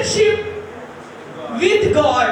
relationship with God,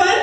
1।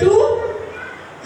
2।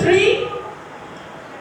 3।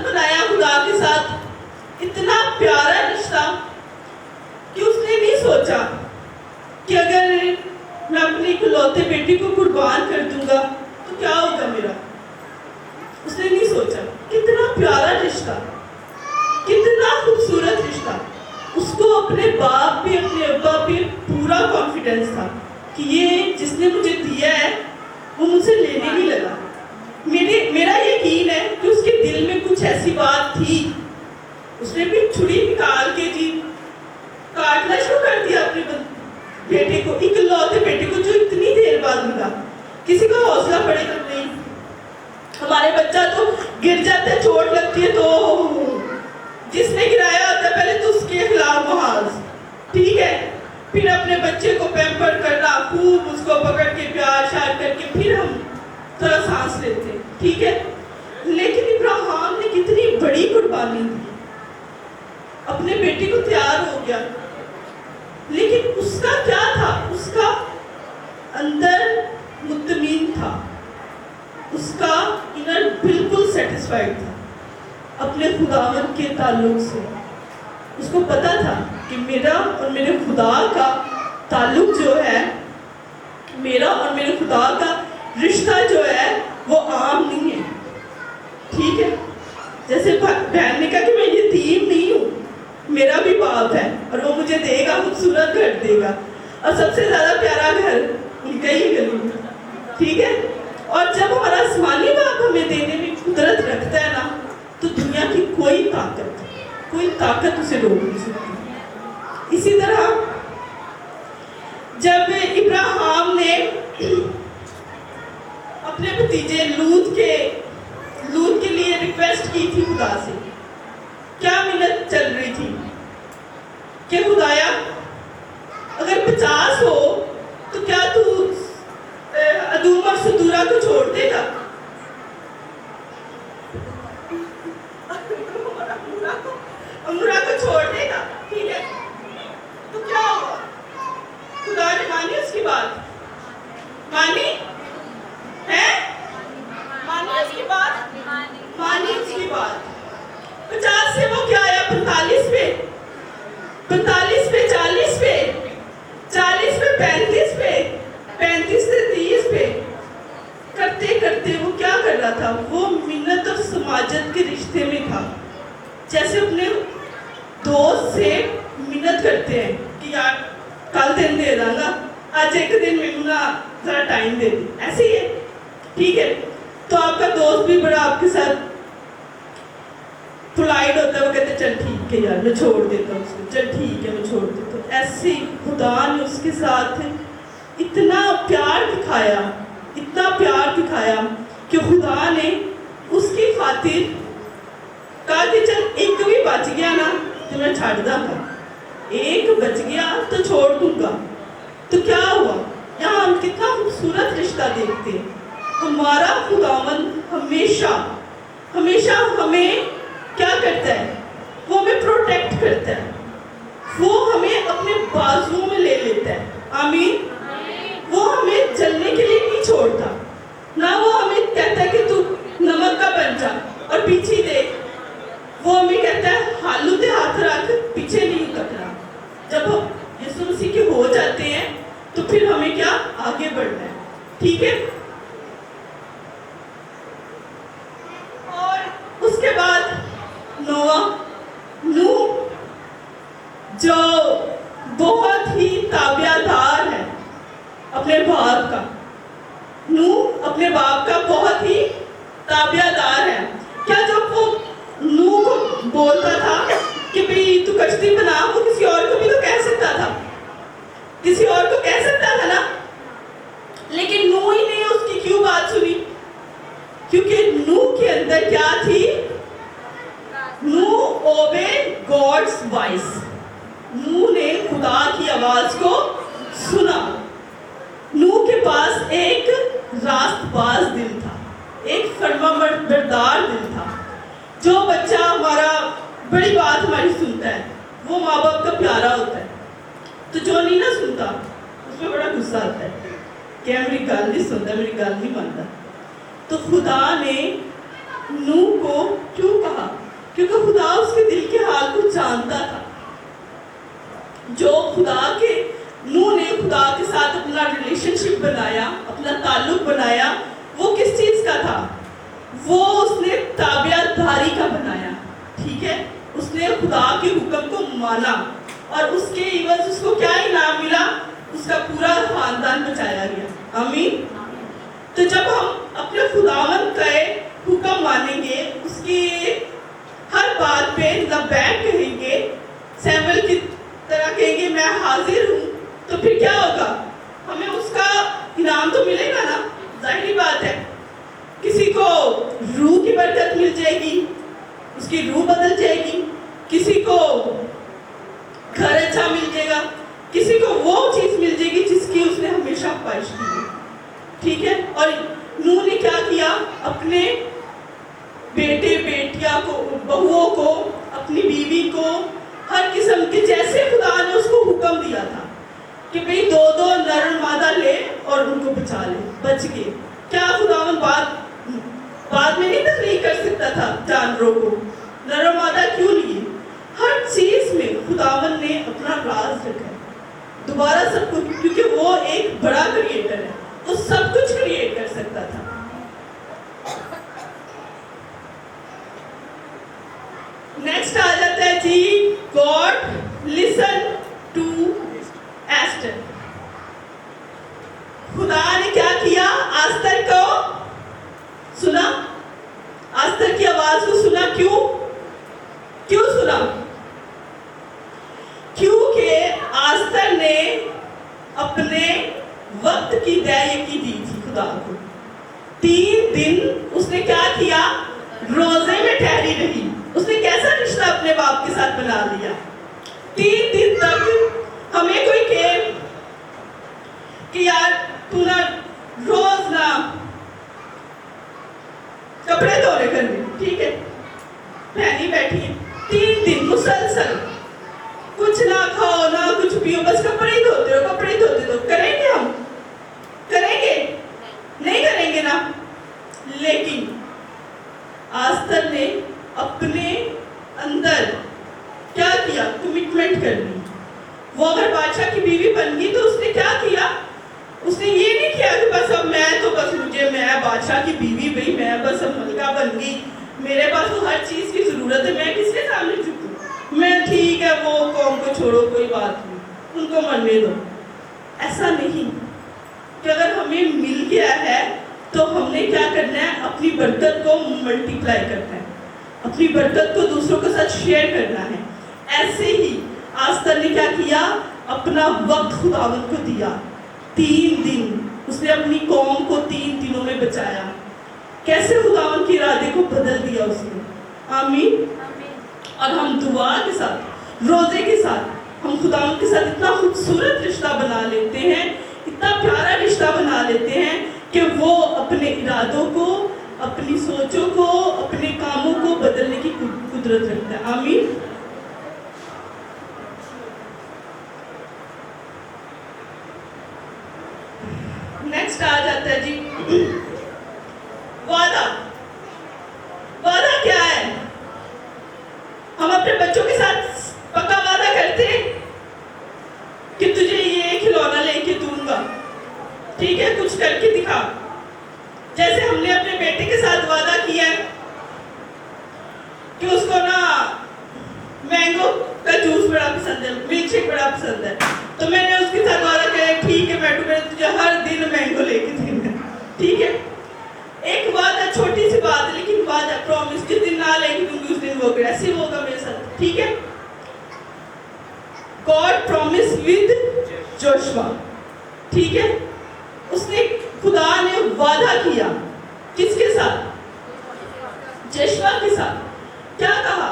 خلق بنایا خدا کے ساتھ اتنا پیارا رشتہ کہ اس نے نہیں سوچا کہ اگر میں اپنی اکلوتے بیٹی کو قربان کر دوں گا تو کیا ہوگا میرا. اس نے نہیں سوچا. کتنا پیارا رشتہ, کتنا خوبصورت رشتہ. اس کو اپنے باپ پہ اپنے ابا پہ پورا کانفیڈنس تھا کہ یہ جس نے مجھے دیا ہے وہ مجھ سے لینے نہیں لگا. میرا یقین ہے کہ اس کے دل میں کچھ ایسی بات تھی. اس نے بھی چھری نکال کے جی کاٹنا شروع کر دیا اپنے بیٹے کو, اکلوتے بیٹے کو جو اتنی دیر بعد ملا. کسی کا حوصلہ پڑے گا نہیں. ہمارے بچہ تو گر جاتا ہے, چوٹ لگتی ہے تو جس نے گرایا ہوتا ہے پہلے تو اس کے خلاف محاذ, ٹھیک ہے, پھر اپنے بچے کو پیمپر کرنا, خوب اس کو پکڑ کے پیار شار کر کے پھر ہم تھوڑا سانس لیتے, ٹھیک ہے. لیکن ابراہیم نے کتنی بڑی قربانی دی, اپنے بیٹے کو تیار ہو گیا. لیکن اس کا کیا تھا, اس کا اندر مطمئن تھا, اس کا انر بالکل سیٹسفائیڈ تھا اپنے خداوند کے تعلق سے. اس کو پتا تھا کہ میرا اور میرے خدا کا تعلق جو ہے, میرا اور میرے خدا کا رشتہ جو ہے وہ عام نہیں ہے, ٹھیک ہے. جیسے بہن نے کہا کہ میں یتیم نہیں ہوں, میرا بھی باپ ہے اور وہ مجھے دے گا, خوبصورت گھر دے گا, اور سب سے زیادہ پیارا گھر ان کا ہی گلی میں, ٹھیک ہے. اور جب ہمارا آسمانی باپ ہمیں دینے میں قدرت رکھتا ہے نا, تو دنیا کی کوئی طاقت اسے روک نہیں سکتی. اسی طرح جب ابراہیم نے اپنے بھتیجے لوط کے لیے ریکویسٹ کی تھی خدا سے, کیا منت چل رہی تھی کہ خدایا اگر 50 ہو تو کیا تو ادوم اور ستورا کو چھوڑ دے گا, امورا کو چھوڑ دے گا, ٹھیک ہے. تو کیا ہوا, خدا نے مانی اس کی بات, مانی ہے, مانی اس کی بات, مانی اس کی بات. 50 سے وہ کیا آیا 45 پہ, 45 پہ 40 پہ, 40 پہ 35 پہ, 35 سے 30 پہ, کرتے کرتے وہ کیا کر رہا تھا, وہ منت اور سماجت کے رشتے میں تھا. جیسے اپنے دوست سے منت کرتے ہیں کہ یار کل دن دے دوں گا, آج ایک دن میں ذرا ٹائم دے دیں, ایسے ہی ہے, ٹھیک ہے. تو آپ کا دوست بھی بڑا آپ کے ساتھ پولائٹ ہوتا ہے, وہ کہتے ہیں چل ٹھیک ہے یار میں چھوڑ دیتا ہوں اس کو, چل ٹھیک ہے میں چھوڑ دیتا ہوں. ایسے خدا نے اس کے ساتھ اتنا پیار دکھایا, اتنا پیار دکھایا کہ خدا نے اس کی خاطر کہا کہ چل ایک بھی بچ گیا نا تو میں چھاڑ دوں گا, ایک بچ گیا تو چھوڑ دوں گا. تو کیا ہوا, یہاں ہم کتنا خوبصورت رشتہ دیکھتے ہیں. ہمارا خداوند ہمیشہ ہمیں کیا کرتا ہے, وہ ہمیں پروٹیکٹ کرتا ہے, وہ ہمیں اپنے بازوؤں میں لے لیتا ہے. آمین. وہ ہمیں جلنے کے لیے نہیں چھوڑتا, نہ وہ ہمیں کہتا ہے کہ تو نمک کا بن جا اور پیچھے دیکھ. وہ ہمیں کہتا ہے ہالو تے ہاتھ رکھ, پیچھے نہیں اترنا. جب ہم یسوع مسیح کے ہو جاتے ہیں تو پھر ہمیں کیا آگے بڑھنا ہے, ٹھیک ہے. اور اس کے بعد نوح جو بہت ہی تابع دار ہے اپنے باپ کا, نوح اپنے باپ کا بہت ہی تابع دار ہے. کیا جب وہ نوح کو بولتا تھا کہ بھئی تو کشتی بنا, وہ کسی اور کو بھی تو کہہ سکتا تھا, کسی اور کو کہہ سکتا تھا نا, لیکن نوح ہی نے اس کی کیوں بات سنی, کیونکہ نوح کے اندر کیا تھی, نوح obeyed God's voice. نوح نے خدا کی آواز کو سنا. نوح کے پاس ایک راست باز دل تھا, ایک فرما بردار دل تھا. جو بچہ ہمارا بڑی بات ہماری سنتا ہے وہ ماں باپ کا پیارا ہوتا ہے, تو جو نہیں نہ سنتا اس میں بڑا غصہ آتا ہے کہ میری گل نہیں سنتا, میری گل نہیں مانتا. تو خدا نے نوح کو کیوں کہا؟ کیونکہ خدا اس کے دل کے حال کو جانتا تھا. جو نوح نے خدا کے ساتھ اپنا ریلیشن شپ بنایا، اپنا تعلق بنایا، وہ کس چیز کا تھا؟ وہ اس نے تابعہ داری کا بنایا. ٹھیک ہے، اس نے خدا کے حکم کو مانا اور اس کے عوض اس کو کیا انعام ملا؟ اس کا پورا خاندان بچایا گیا. آمین. تو جب ہم اپنے خداوند کا حکم مانیں گے، اس کی ہر بات پہ لبیک کہیں گے، سیموئیل کی طرح کہیں گے میں حاضر ہوں، تو پھر کیا ہوگا؟ ہمیں اس کا انعام تو ملے گا نا. ظاہری بات ہے. کسی کو روح کی برکت مل جائے گی، اس کی روح بدل جائے گی. کسی کو گھر اچھا مل جائے گا، کسی کو وہ چیز مل جائے گی جس کی اس نے ہمیشہ خواہش کی ہے. ٹھیک ہے. اور نوح نے کیا کیا؟ اپنے بیٹے بیٹیاں کو، بہوؤں کو، اپنی بیوی کو، ہر قسم کے جیسے خدا نے اس کو حکم دیا تھا کہ بھئی 2 نر اور مادہ لے اور ان کو بچا لے. بچ گئے. کیا خداوند بعد میں نہیں تخلیق کر سکتا تھا جانوروں کو؟ نر و مادہ کیوں لیے؟ ہر چیز میں خداوند نے اپنا راز رکھا ہے. دوبارہ سب کچھ، کیونکہ وہ ایک بڑا کریٹر ہے، وہ سب کچھ کریٹ کر سکتا تھا. نیکسٹ آ جاتا ہے جی، گاڈ لسن ٹو ایسٹر. خدا نے کیا کیا؟ آستر کو سنا، آستر کی آواز کو سنا. کیوں سنا؟ کیونکہ آستر نے اپنے وقت کی دعائیں کی دی تھی خدا کو. 3 دن اس نے کیا کیا؟ روزے میں ٹھہری رہی. اس نے کیسا رشتہ اپنے باپ کے ساتھ بنا لیا؟ 3 دن تک ہمیں کوئی کہے کہ یار تو نا روز نا کپڑے دھونے کرنے، ٹھیک ہے، بہنی بیٹھی ہے 3 دن مسلسل، کچھ نہ کھاؤ نہ کچھ پیو، بس کپڑے ہی دھوتے ہو، کپڑے ہی دھوتے ہو. کریں گے ہم؟ کریں گے؟ نہیں کریں گے نا. لیکن آستر نے اپنے اندر کیا کیا؟ کمٹمنٹ کر لی. وہ اگر بادشاہ کی بیوی بن گئی تو اس نے کیا کیا؟ اس نے یہ نہیں کیا کہ بس اب میں بادشاہ کی بیوی بھئی، میں بس اب ملکہ بن گئی، میرے پاس تو ہر چیز کی ضرورت ہے، میں کس کے سامنے جھکوں؟ میں ٹھیک ہے، وہ قوم کو چھوڑو، کوئی بات نہیں، ان کو مرنے دو. ایسا نہیں کہ اگر ہمیں مل گیا ہے تو ہم نے کیا کرنا ہے؟ اپنی برکت کو ملٹیپلائی کرنا ہے، اپنی برکت کو دوسروں کے ساتھ شیئر کرنا ہے. ایسے ہی آستر نے کیا کیا؟ اپنا وقت خداوند کو دیا. 3 دن اس نے اپنی قوم کو 3 دنوں میں بچایا. کیسے خداوند کے ارادے کو بدل دیا اس نے. آمین. اور ہم دعا کے ساتھ، روزے کے ساتھ، ہم خداوند کے ساتھ اتنا خوبصورت رشتہ بنا لیتے ہیں، اتنا پیارا رشتہ بنا لیتے ہیں کہ وہ اپنے ارادوں کو، اپنی سوچوں کو، اپنے کاموں کو بدلنے کی قدرت رکھتا ہے. آمین. نیکسٹ آ جاتا ہے جی، وعدہ. وعدہ کیا ہے؟ ہم اپنے بچوں کے ساتھ پکا وعدہ کرتے ہیں کہ تجھے یہ کھلونا لے کے دوں گا، ٹھیک ہے، کچھ کر کے دکھا. جیسے ہم نے اپنے بیٹے کے ساتھ وعدہ کیا ہے کہ اس کو نا مینگو کا جوس بڑا پسند ہے، ملک شیک بڑا پسند ہے، تو میں نے اس کے ساتھ وعدہ کیا ٹھیک ہے بیٹو، میں تجھے ہر دن مینگو لے کے دوں گا. ٹھیک ہے، ایک وعدہ، چھوٹی سی بات ہے لیکن وعدہ، پرومس. جس دن نہ لے کے دوں گی اس دن وہ ایسے ہوگا میرے ساتھ. ٹھیک ہے. God promise with Joshua. ٹھیک ہے، اس نے، خدا نے وعدہ کیا کس کے ساتھ؟ جوشوا کے ساتھ. کیا کہا؟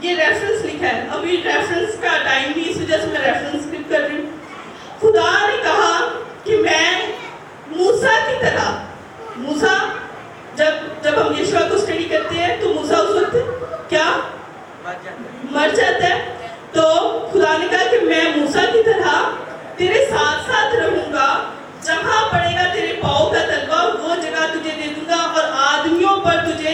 یہ ریفرنس لکھا ہے، ابھی ریفرنس کا ٹائم نہیں، اس وجہ سے میں ریفرنس سکپ کر رہی ہوں. خدا نے کہا کہ میں موسیٰ کی طرح، موسیٰ جب ہم یشوع کو اسٹڈی کرتے ہیں تو موسیٰ اس وقت کیا مر جاتا ہے. تو خدا نے کہا کہ میں موسیٰ کی طرح تیرے ساتھ ساتھ رہوں گا، جہاں پڑے گا تیرے پاؤں کا تلوا وہ جگہ تجھے دے دوں گا، اور آدمیوں پر تجھے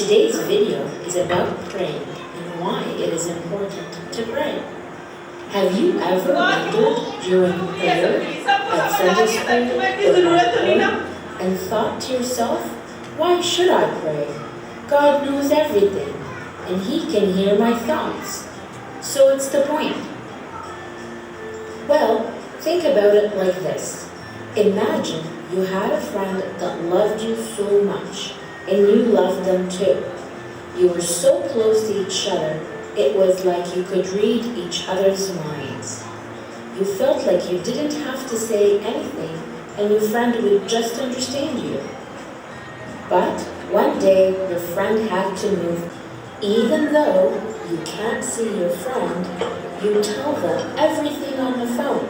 Today's video is about praying and why it is important to pray. Have you ever wondered during prayer at Sunday school or at home and thought to yourself, why should I pray? God knows everything and He can hear my thoughts. So it's the point. Well, think about it like this. Imagine you had a friend that loved you so much and you loved them too. You were so close to each other, it was like you could read each other's minds. You felt like you didn't have to say anything and your friend would just understand you. But one day your friend had to move. Even though you can't see your friend, you tell them everything on the phone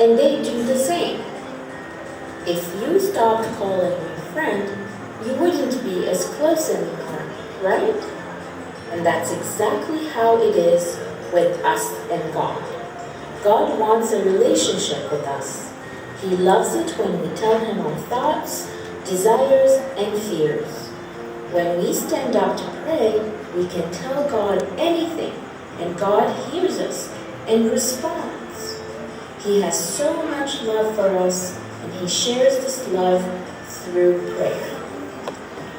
and they do the same. If you stopped calling your friend, you wouldn't be as close anymore, right? And that's exactly how it is with us and God. God wants a relationship with us. He loves it when we tell Him our thoughts, desires, and fears. When we stand up to pray, we can tell God anything, and God hears us and responds. He has so much love for us, and He shares this love through prayer.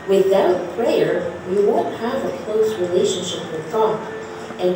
Without prayer, we won't have a close relationship with God. And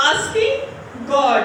Asking God,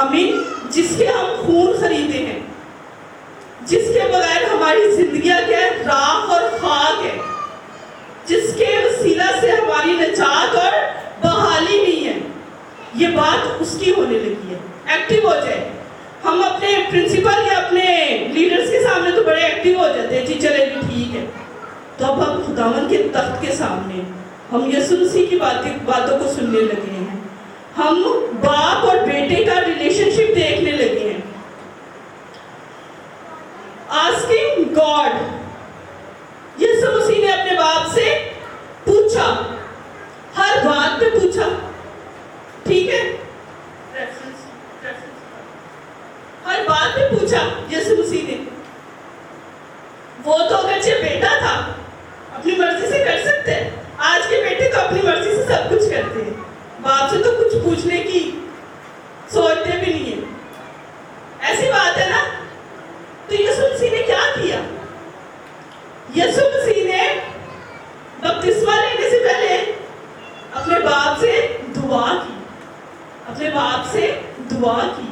آمین. جس کے ہم خون خریدے ہیں, جس کے بغیر ہماری زندگیاں کیا ہے, راکھ اور خاک ہے, جس کے وسیلہ سے ہماری نجات اور بحالی نہیں ہے. یہ بات اس کی ہونے لگی ہے. ایکٹیو ہو جائے. ہم اپنے پرنسپل یا اپنے لیڈرز کے سامنے تو بڑے ایکٹیو ہو جاتے ہیں, جی چلے بھی ٹھیک ہے. تو اب ہم خداوند کے تخت کے سامنے ہم یسوع مسیح کی باتوں کو سننے لگے ہیں. ہم باپ اور بیٹے کا ریلیشن شپ دیکھنے لگے ہیں. آسکنگ گاڈ, یسوع مسیح نے اپنے باپ سے پوچھا, ہر بات پہ پوچھا. ٹھیک ہے, ہر بات پہ پوچھا یسوع مسیح نے. وہ تو اگرچہ بیٹا تھا, اپنی مرضی سے کر سکتے ہیں. آج کے بیٹے تو اپنی مرضی سے سب کچھ کرتے ہیں, باپ سے تو کچھ پوچھنے کی سوچتے بھی نہیں ہیں. ایسی بات ہے نا. تو یسوع مسیح نے کیا کیا؟ یسوع مسیح نے بپتسمہ لینے سے پہلے اپنے باپ سے دعا کی, اپنے باپ سے دعا کی.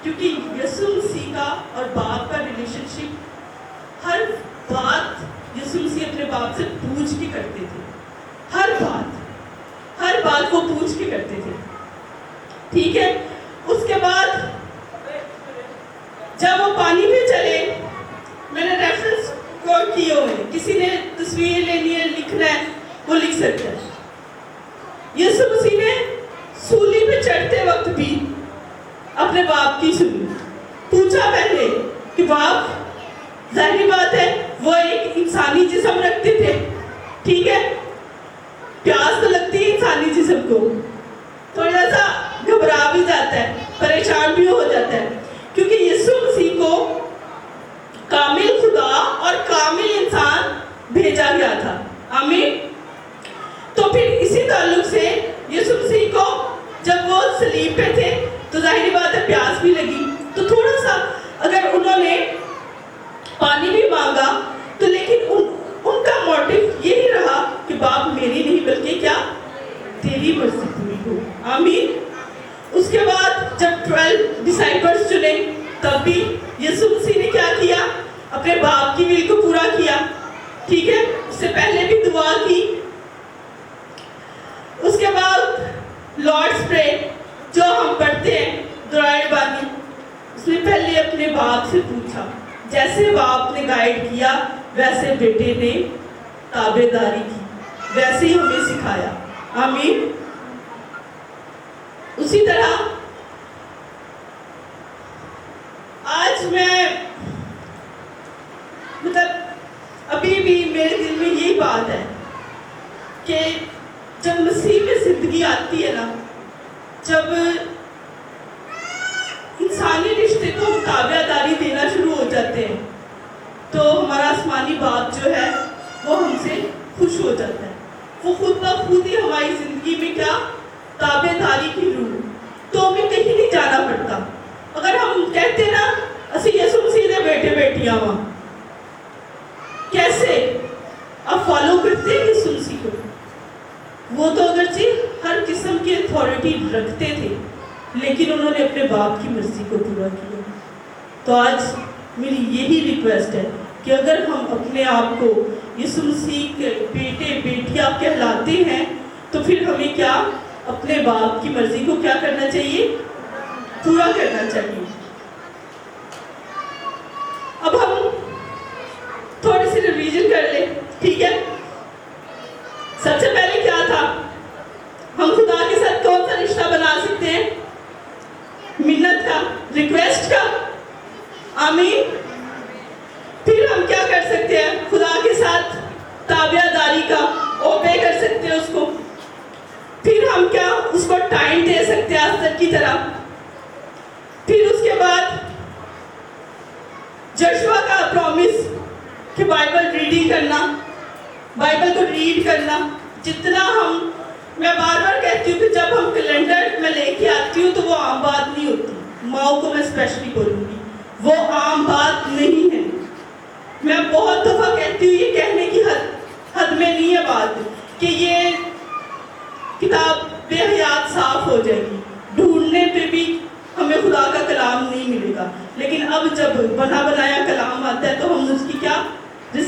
کیونکہ یسوع مسیح کا اور باپ کا ریلیشن شپ, ہر بات یسوع مسیح اپنے باپ سے پوچھ کے کرتے تھے. ہر بات وہ پوچھ کے کرتے تھے. ٹھیک ہے. اس کے بعد جب وہ پانی پہ چلے, میں نے ریفرنس کوٹ کیے ہوئے, کسی نے تصویر لینی ہے, لکھنا ہے, وہ لکھ سکتا ہے. یسوع مسیح نے سولی پہ چڑھتے وقت بھی اپنے باپ کی سنی. پوچھا پہلے کہ باپ, ظاہری بات ہے وہ ایک انسانی جسم رکھتے تھے. ٹھیک ہے, پیاس تو لگتی ہے انسانی جسم کو, تھوڑا سا گھبرا بھی جاتا ہے, پریشان بھی ہو جاتا ہے, کیونکہ یسوع مسیح کو کامل خدا اور کامل انسان بھیجا گیا تھا. آمین. تو پھر اسی تعلق سے یسوع مسیح کو جب وہ صلیب پہ تھے تو ظاہری بات ہے پیاس بھی لگی, تو تھوڑا سا اگر انہوں نے پانی بھی مانگا تو لیکن ان کا موٹیو یہی رہا کہ باپ میری نہیں بلکہ کیا, تیری مرضی پوری ہو. آمین. اس کے بعد جب 12 ڈسائپلز چنے تب بھی یسوع مسیح نے کیا کیا, اپنے باپ کی ول کو پورا کیا. ٹھیک ہے. اس سے پہلے بھی دعا کی. اس کے بعد لارڈس پرے جو ہم پڑھتے ہیں دعائیں بانی, اس نے پہلے اپنے باپ سے پوچھا. جیسے باپ نے گائیڈ کیا ویسے بیٹے نے تابع داری کی, ویسے ہی ہمیں سکھایا. آمین. اسی طرح آج میں ابھی بھی میرے دل میں یہی بات ہے کہ جب مسیح میں زندگی آتی ہے نا, جب انسانی رشتے کو تابع داری دینا شروع ہو جاتے ہیں تو ہمارا آسمانی باپ جو ہے وہ ہم سے خوش ہو جاتا ہے. وہ خود بخود ہی ہماری زندگی میں کیا, تابع داری کی روح. تو ہمیں کہیں نہیں جانا پڑتا. اگر ہم کہتے نا اسی یسوع مسیح دے بیٹے بیٹیاں وہاں, کیسے آپ فالو کرتے ہیں یسوع مسیح کو. وہ تو اگرچہ ہر قسم کی اتھارٹی رکھتے تھے لیکن انہوں نے اپنے باپ کی مرضی کو پورا کیا. تو آج میری یہی ریکویسٹ ہے کہ اگر ہم اپنے آپ کو یسوع مسیح کے بیٹے بیٹیاں کہلاتے ہیں تو پھر ہمیں کیا, اپنے باپ کی مرضی کو کیا کرنا چاہیے, پورا کرنا چاہیے. اب ہم تھوڑی سی ریویژن کر لیں. ٹھیک ہے. سب سے پہلے کیا تھا, ہم خدا کے ساتھ کون سا رشتہ بنا سکتے ہیں, منت کا, ریکویسٹ کا. آمین. پھر ہم کیا کر سکتے ہیں, خدا کے ساتھ تابع داری کا, اوبے کر سکتے ہیں اس کو. پھر ہم کیا, اس کو ٹائم دے سکتے ہیں آستر کی طرح. پھر اس کے بعد جشوا کا پرومس کہ بائبل ریڈنگ کرنا, بائبل کو ریڈ کرنا. جتنا ہم, میں بار بار کہتی ہوں کہ جب ہم کیلنڈر میں لے کے آتی ہوں تو وہ عام بات نہیں ہوتی. ماؤں کو میں اسپیشلی بولوں گی, وہ عام بات نہیں ہے. میں بہت دفعہ کہتی ہوں, یہ کہنے کی حد میں نہیں ہے بات کہ یہ کتاب بے حیات صاف ہو جائے گی. ڈھونڈنے پہ بھی ہمیں خدا